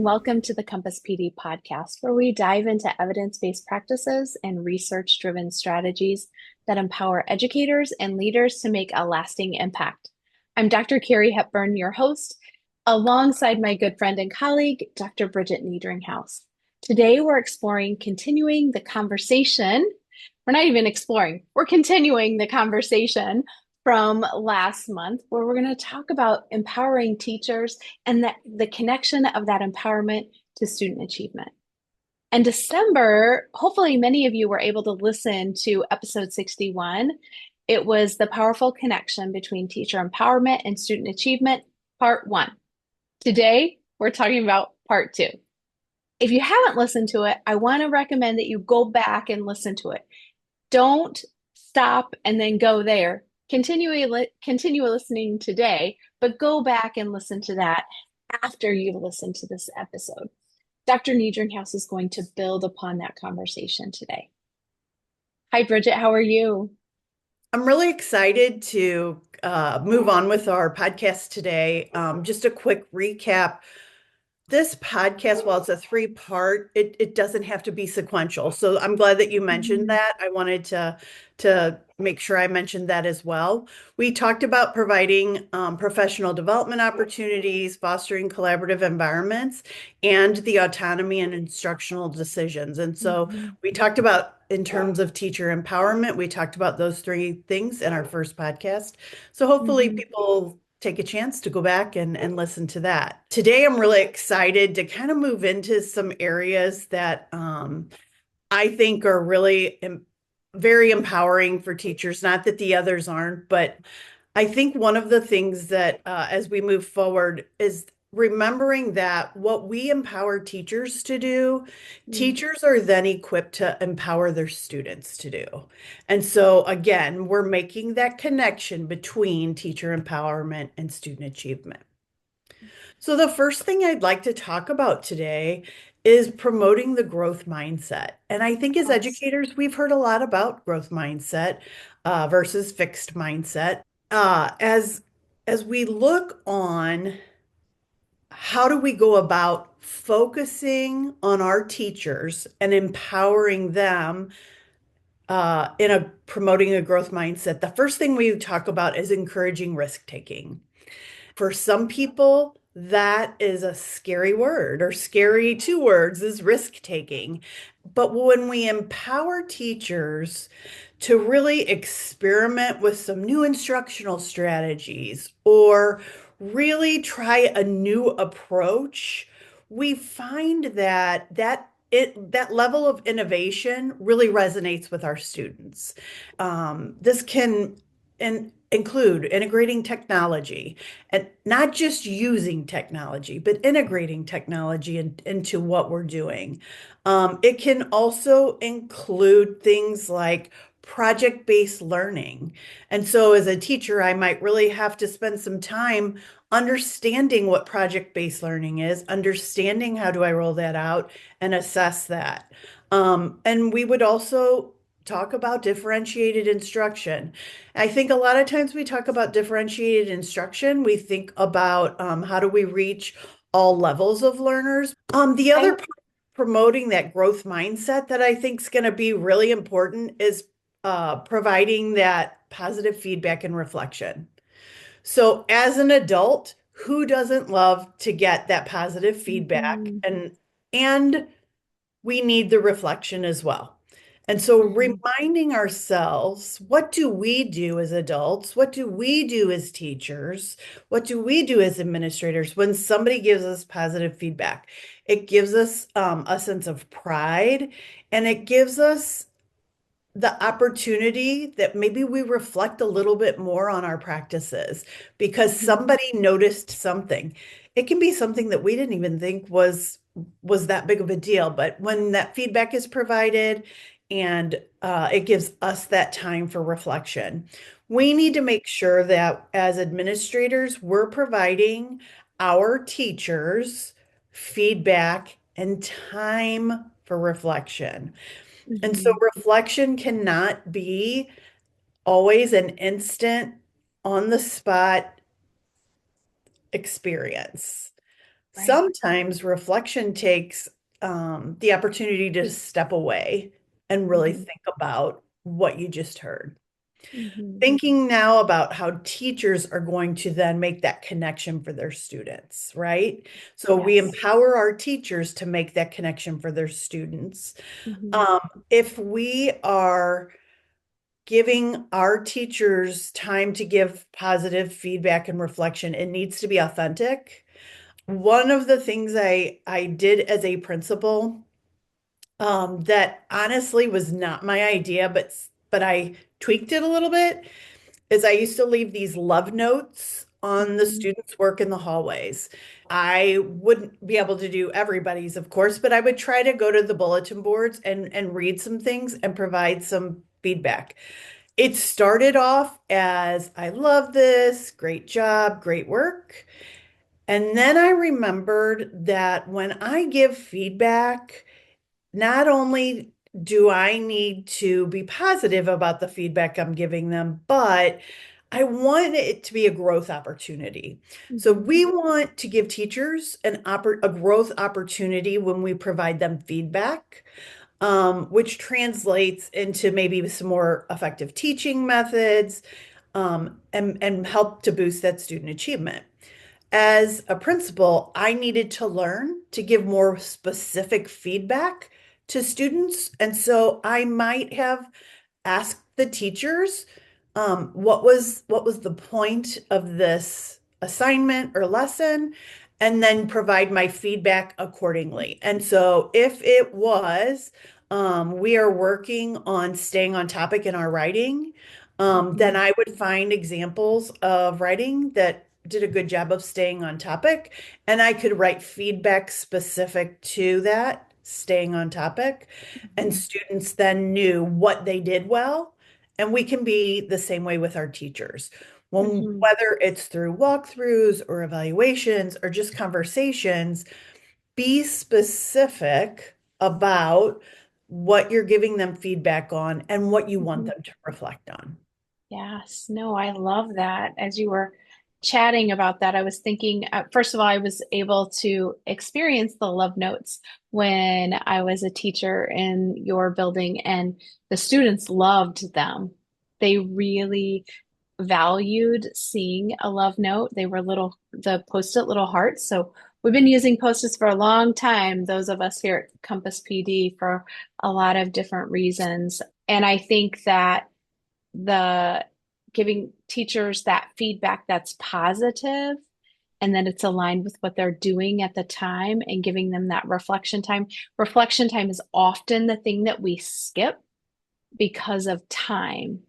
and welcome to the Compass PD podcast, where we dive into evidence-based practices and research-driven strategies that empower educators and leaders to make a lasting impact. I'm Dr. Carrie Hepburn, your host, alongside my good friend and colleague, Dr. Bridgett Niedringhaus. Today, we're continuing the conversation. We're not even exploring, we're continuing the conversation from last month, where we're going to talk about empowering teachers and the connection of that empowerment to student achievement. In December, hopefully many of you were able to listen to episode 61. It was the powerful connection between teacher empowerment and student achievement, part one. Today, we're talking about part two. If you haven't listened to it, I want to recommend that you go back and listen to it. Don't stop and then go there. Continue listening today, but go back and listen to that after you've listened to this episode. Dr. Niedringhaus is going to build upon that conversation today. Hi, Bridgett. How are you? I'm really excited to move on with our podcast today. Just a quick recap. This podcast, while it's a three-part, it doesn't have to be sequential. So I'm glad that you mentioned that. I wanted to make sure I mentioned that as well. We talked about providing professional development opportunities, fostering collaborative environments, and the autonomy and instructional decisions. And so we talked about, in terms of teacher empowerment, we talked about those three things in our first podcast. So hopefully people take a chance to go back and listen to that. Today, I'm really excited to kind of move into some areas that I think are really very empowering for teachers. Not that the others aren't, but I think one of the things that as we move forward is remembering that what we empower teachers to do, teachers are then equipped to empower their students to do. And so again, we're making that connection between teacher empowerment and student achievement. So the first thing I'd like to talk about today is promoting the growth mindset. And I think as educators, we've heard a lot about growth mindset versus fixed mindset. As we look on how do we go about focusing on our teachers and empowering them in a promoting a growth mindset, the first thing we talk about is encouraging risk taking. For some people, that is a scary word, or scary two words is risk taking. But when we empower teachers to really experiment with some new instructional strategies or really try a new approach, we find that level of innovation really resonates with our students. This can include integrating technology and not just using technology, but integrating technology into what we're doing. It can also include things like project-based learning. And so as a teacher, I might really have to spend some time understanding what project-based learning is, understanding how do I roll that out and assess that. And we would also talk about differentiated instruction. I think a lot of times we talk about differentiated instruction, we think about how do we reach all levels of learners. The other part, promoting that growth mindset that I think is going to be really important is providing that positive feedback and reflection. So as an adult, who doesn't love to get that positive feedback? And we need the reflection as well. And so reminding ourselves, what do we do as adults? What do we do as teachers? What do we do as administrators when somebody gives us positive feedback? It gives us a sense of pride, and it gives us the opportunity that maybe we reflect a little bit more on our practices because somebody noticed something. It can be something that we didn't even think was that big of a deal, but when that feedback is provided and it gives us that time for reflection, we need to make sure that as administrators, we're providing our teachers feedback and time for reflection. And so reflection cannot be always an instant, on the spot experience. Right. Sometimes reflection takes the opportunity to step away and really Hmm. think about what you just heard. Hmm. Thinking now about how teachers are going to then make that connection for their students, right? So we Yes. empower our teachers to make that connection for their students. Hmm. Um, if we are giving our teachers time to give positive feedback and reflection, it needs to be authentic. One of the things I did as a principal, that honestly was not my idea, but I tweaked it a little bit, is I used to leave these love notes on the Hmm. students' work in the hallways. I wouldn't be able to do everybody's, of course, but I would try to go to the bulletin boards and read some things and provide some feedback. It started off as, I love this, great job, great work. And then I remembered that when I give feedback, not only do I need to be positive about the feedback I'm giving them, but I want it to be a growth opportunity. So Hmm. we want to give teachers a growth opportunity when we provide them feedback, which translates into maybe some more effective teaching methods, and help to boost that student achievement. As a principal, I needed to learn to give more specific feedback to students. And so I might have asked the teachers, what was the point of this assignment or lesson, and then provide my feedback accordingly. And so if it was, we are working on staying on topic in our writing, then Hmm. I would find examples of writing that did a good job of staying on topic, and I could write feedback specific to that, staying on topic, and Hmm. students then knew what they did well. And we can be the same way with our teachers. Hmm. Whether it's through walkthroughs or evaluations or just conversations, be specific about what you're giving them feedback on and what you want Hmm. them to reflect on. Yes, no, I love that. As you were chatting about that, I was thinking, first of all, I was able to experience the love notes when I was a teacher in your building, and the students loved them. They really valued seeing a love note. They were the post-it little hearts. So we've been using post-its for a long time, those of us here at Compass PD, for a lot of different reasons. And I think that the giving teachers that feedback that's positive and then it's aligned with what they're doing at the time and giving them that reflection time. Reflection time is often the thing that we skip because of time.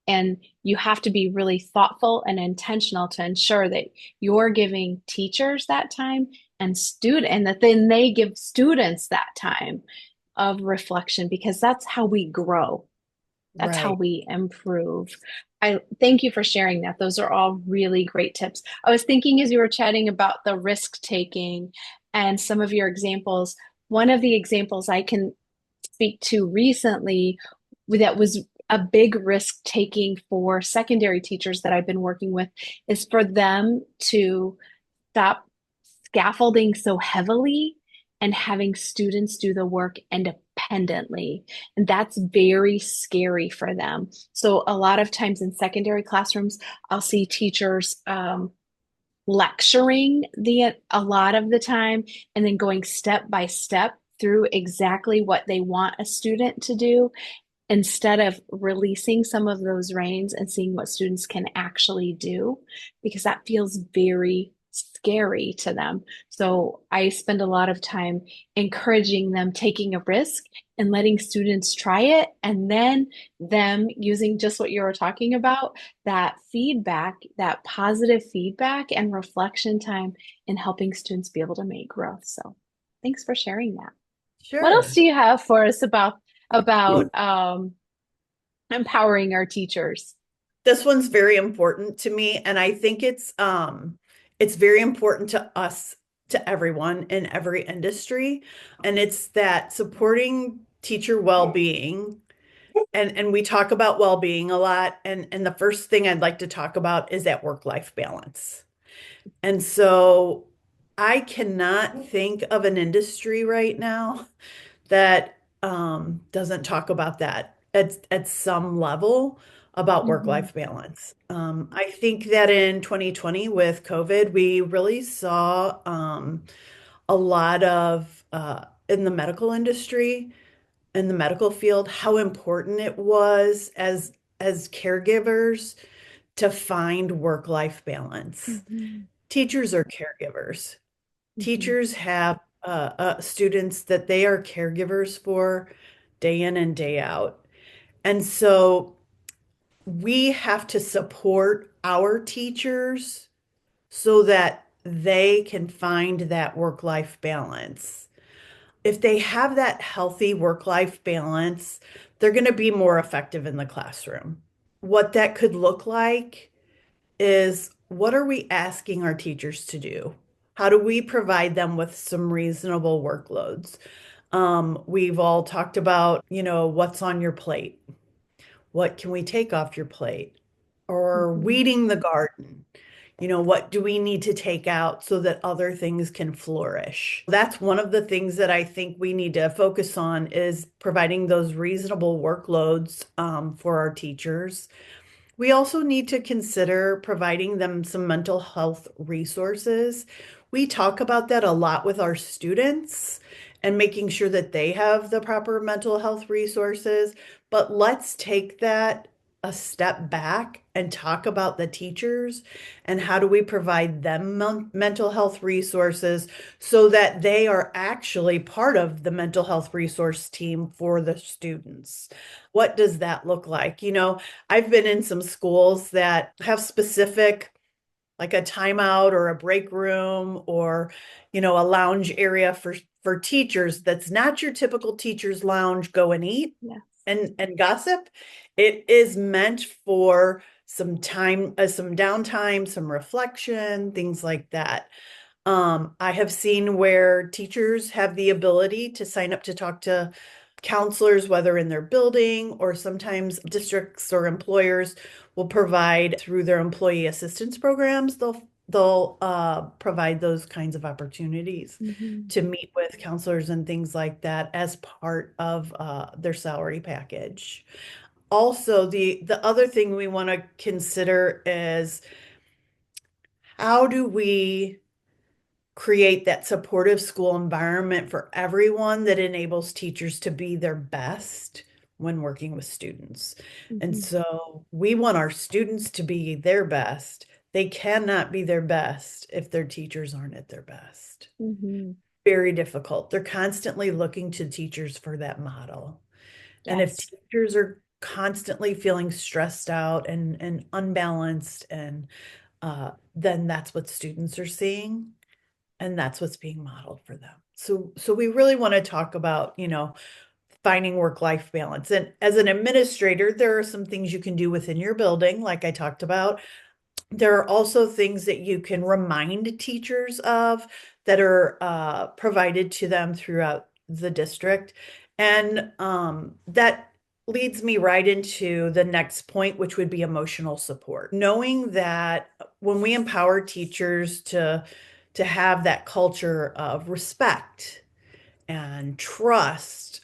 And you have to be really thoughtful and intentional to ensure that you're giving teachers that time and that then they give students that time of reflection because that's how we grow. That's how Right. we improve. I thank you for sharing that. Those are all really great tips. I was thinking as you were chatting about the risk taking and some of your examples, one of the examples I can speak to recently that was a big risk taking for secondary teachers that I've been working with is for them to stop scaffolding so heavily and having students do the work independently. And that's very scary for them. So, a lot of times in secondary classrooms, I'll see teachers lecturing a lot of the time and then going step by step through exactly what they want a student to do instead of releasing some of those reins and seeing what students can actually do, because that feels very scary to them. So I spend a lot of time encouraging them taking a risk and letting students try it, and then them using just what you were talking about, that feedback, that positive feedback and reflection time in helping students be able to make growth. So thanks for sharing that. What else Sure. do you have for us about empowering our teachers? This one's very important to me, and I think it's very important to us, to everyone in every industry, and it's that supporting teacher well-being. And we talk about well-being a lot, and the first thing I'd like to talk about is that work-life balance. And so I cannot think of an industry right now that doesn't talk about that at some level about Hmm. work-life balance. I think that in 2020 with COVID, we really saw a lot of in the medical industry, in the medical field, how important it was as caregivers to find work-life balance. Hmm. Teachers are caregivers. Hmm. Teachers have students that they are caregivers for day in and day out. And so we have to support our teachers so that they can find that work-life balance. If they have that healthy work-life balance, they're going to be more effective in the classroom. What that could look like is, what are we asking our teachers to do? How do we provide them with some reasonable workloads? We've all talked about, what's on your plate? What can we take off your plate? Or Hmm. weeding the garden. What do we need to take out so that other things can flourish? That's one of the things that I think we need to focus on is providing those reasonable workloads for our teachers. We also need to consider providing them some mental health resources. We talk about that a lot with our students and making sure that they have the proper mental health resources. But let's take that a step back and talk about the teachers and how do we provide them mental health resources so that they are actually part of the mental health resource team for the students. What does that look like? I've been in some schools that have specific, like a timeout or a break room or, a lounge area for teachers that's not your typical teacher's lounge, go and eat Yes. and gossip. It is meant for some time, some downtime, some reflection, things like that. I have seen where teachers have the ability to sign up to talk to counselors, whether in their building or sometimes districts or employers will provide through their employee assistance programs. They'll provide those kinds of opportunities Hmm. to meet with counselors and things like that as part of their salary package. Also, the other thing we want to consider is, how do we create that supportive school environment for everyone that enables teachers to be their best when working with students. And Hmm. so we want our students to be their best. They cannot be their best if their teachers aren't at their best. Hmm. Very difficult. They're constantly looking to teachers for that model. And if Yes. teachers are constantly feeling stressed out and unbalanced, and then that's what students are seeing and that's what's being modeled for them. So we really want to talk about, finding work-life balance. And as an administrator, there are some things you can do within your building, like I talked about. There are also things that you can remind teachers of that are provided to them throughout the district. And that leads me right into the next point, which would be emotional support. Knowing that when we empower teachers to have that culture of respect and trust,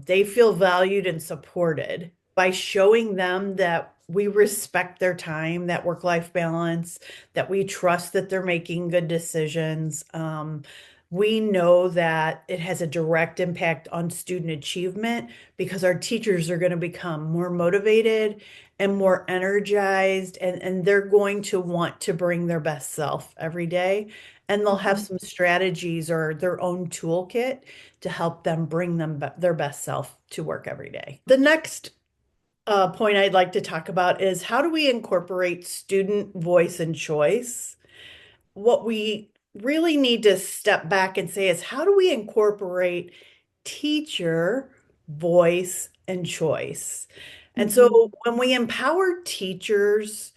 they feel valued and supported by showing them that we respect their time, that work-life balance, that we trust that they're making good decisions. We know that it has a direct impact on student achievement because our teachers are going to become more motivated and more energized, and they're going to want to bring their best self every day. And they'll have Hmm. some strategies or their own toolkit to help them bring their best self to work every day. The next point I'd like to talk about is, how do we incorporate student voice and choice? What we really need to step back and say is, how do we incorporate teacher voice and choice? And Hmm. so when we empower teachers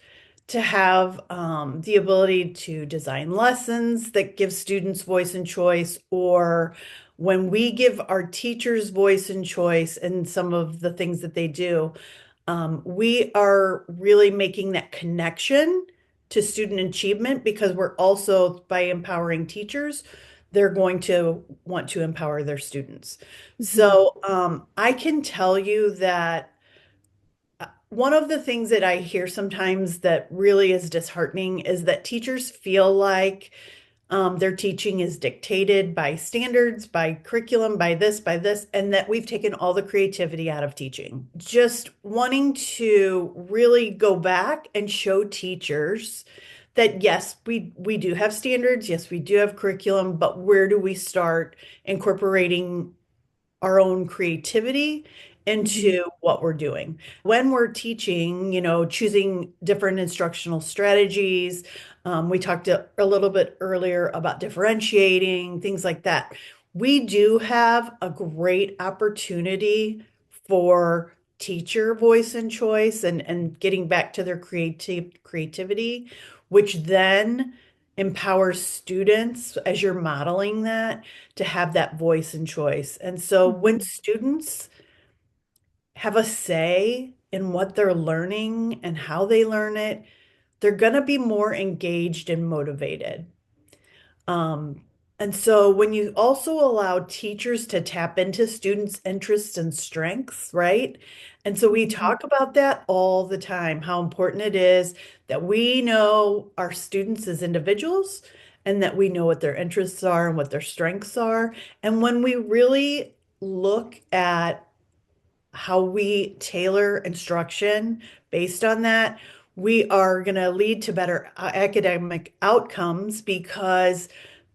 to have the ability to design lessons that give students voice and choice, or when we give our teachers voice and choice in some of the things that they do, we are really making that connection to student achievement because we're also, by empowering teachers, they're going to want to empower their students. Mhm. So I can tell you that one of the things that I hear sometimes that really is disheartening is that teachers feel like their teaching is dictated by standards, by curriculum, by this, and that we've taken all the creativity out of teaching. Just wanting to really go back and show teachers that yes, we do have standards, yes, we do have curriculum, but where do we start incorporating our own creativity Mhm. into what we're doing. When we're teaching, choosing different instructional strategies, we talked a little bit earlier about differentiating, things like that. We do have a great opportunity for teacher voice and choice and getting back to their creativity, which then empowers students as you're modeling that to have that voice and choice. And so when Mhm. students have a say in what they're learning and how they learn it, they're going to be more engaged and motivated. Um, and so when you also allow teachers to tap into students' interests and strengths, right? And so we Mhm. talk about that all the time, how important it is that we know our students as individuals and that we know what their interests are and what their strengths are. And when we really look at how we tailor instruction based on that, we are going to lead to better academic outcomes because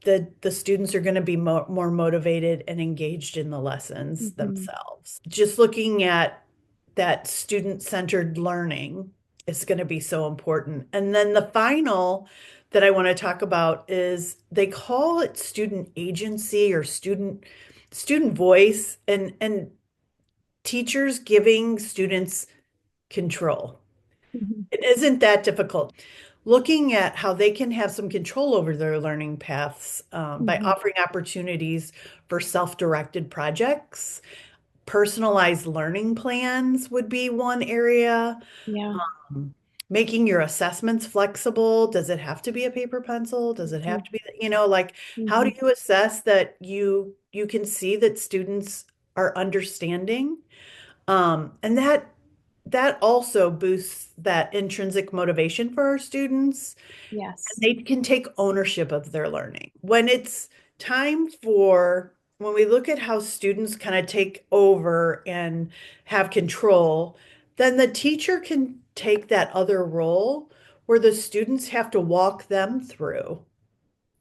the students are going to be more motivated and engaged in the lessons Mhm. themselves. Just looking at that student-centered learning is going to be so important. And then the final that I want to talk about is they call it student agency or student voice and teachers giving students control. Mhm. It isn't that difficult. Looking at how they can have some control over their learning paths by Mhm. offering opportunities for self-directed projects. Personalized learning plans would be one area. Yeah. Um, Making your assessments flexible. Does it have to be a paper pencil? Does it have Mhm. to be, like, how do Mhm. you assess that you can see that students are understanding? And that also boosts that intrinsic motivation for our students. And Yes. they can take ownership of their learning. When we look at how students kind of take over and have control, then the teacher can take that other role where the students have to walk them through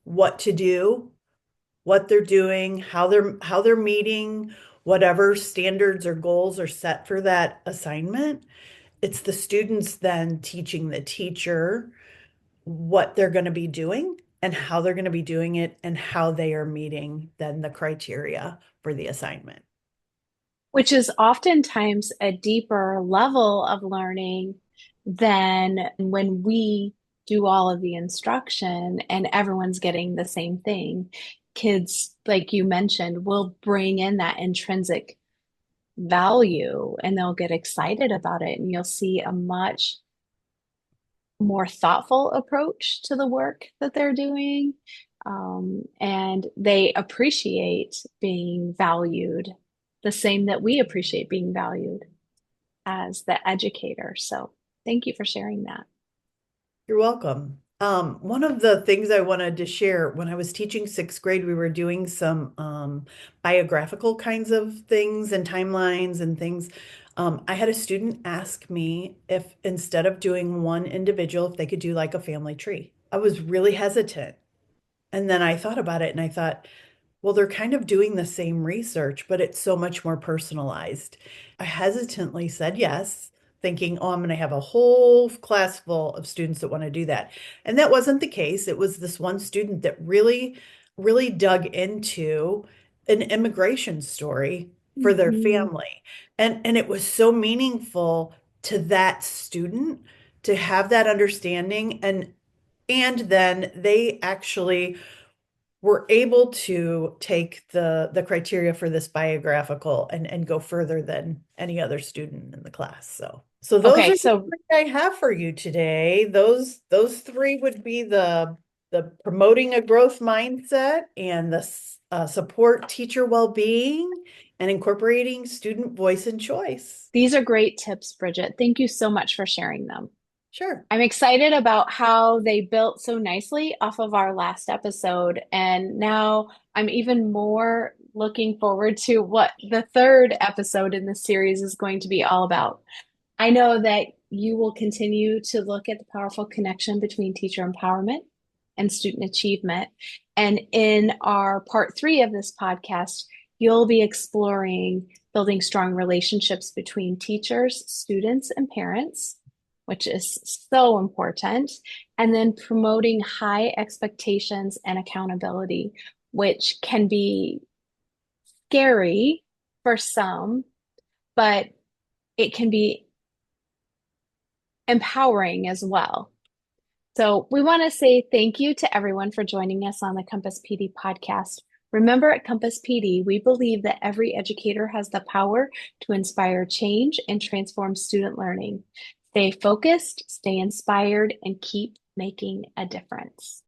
what to do, what they're doing, how they're meeting whatever standards or goals are set for that assignment. It's the students then teaching the teacher what they're going to be doing and how they're going to be doing it and how they are meeting then the criteria for the assignment. Which is oftentimes a deeper level of learning than when we do all of the instruction and everyone's getting the same thing. Kids, like you mentioned, will bring in that intrinsic value and they'll get excited about it, and you'll see a much more thoughtful approach to the work that they're doing. And they appreciate being valued the same that we appreciate being valued as the educator. So thank you for sharing that. You're welcome. One of the things I wanted to share when I was teaching sixth grade, we were doing some biographical kinds of things and timelines and things. I had a student ask me if instead of doing one individual, if they could do like a family tree. I was really hesitant. And then I thought about it and I thought, well, they're kind of doing the same research, but it's so much more personalized. I hesitantly said yes, thinking, oh, I'm going to have a whole class full of students that want to do that. And that wasn't the case. It was this one student that really, really dug into an immigration story for their Mhm. family. And it was so meaningful to that student to have that understanding and then they actually we're able to take the criteria for this biographical and go further than any other student in the class. So those Okay, are the so three I have for you today. Those three would be the promoting a growth mindset and the support teacher well-being and incorporating student voice and choice. these are great tips, Bridget. Thank you so much for sharing them. Sure. I'm excited about how they built so nicely off of our last episode. And now I'm even more looking forward to what the third episode in this series is going to be all about. I know that you will continue to look at the powerful connection between teacher empowerment and student achievement. And in our part three of this podcast, you'll be exploring building strong relationships between teachers, students, and parents, which is so important, and then promoting high expectations and accountability, which can be scary for some, but it can be empowering as well. So, we want to say thank you to everyone for joining us on the Compass PD podcast. Remember, at Compass PD, we believe that every educator has the power to inspire change and transform student learning. Stay focused, stay inspired, and keep making a difference.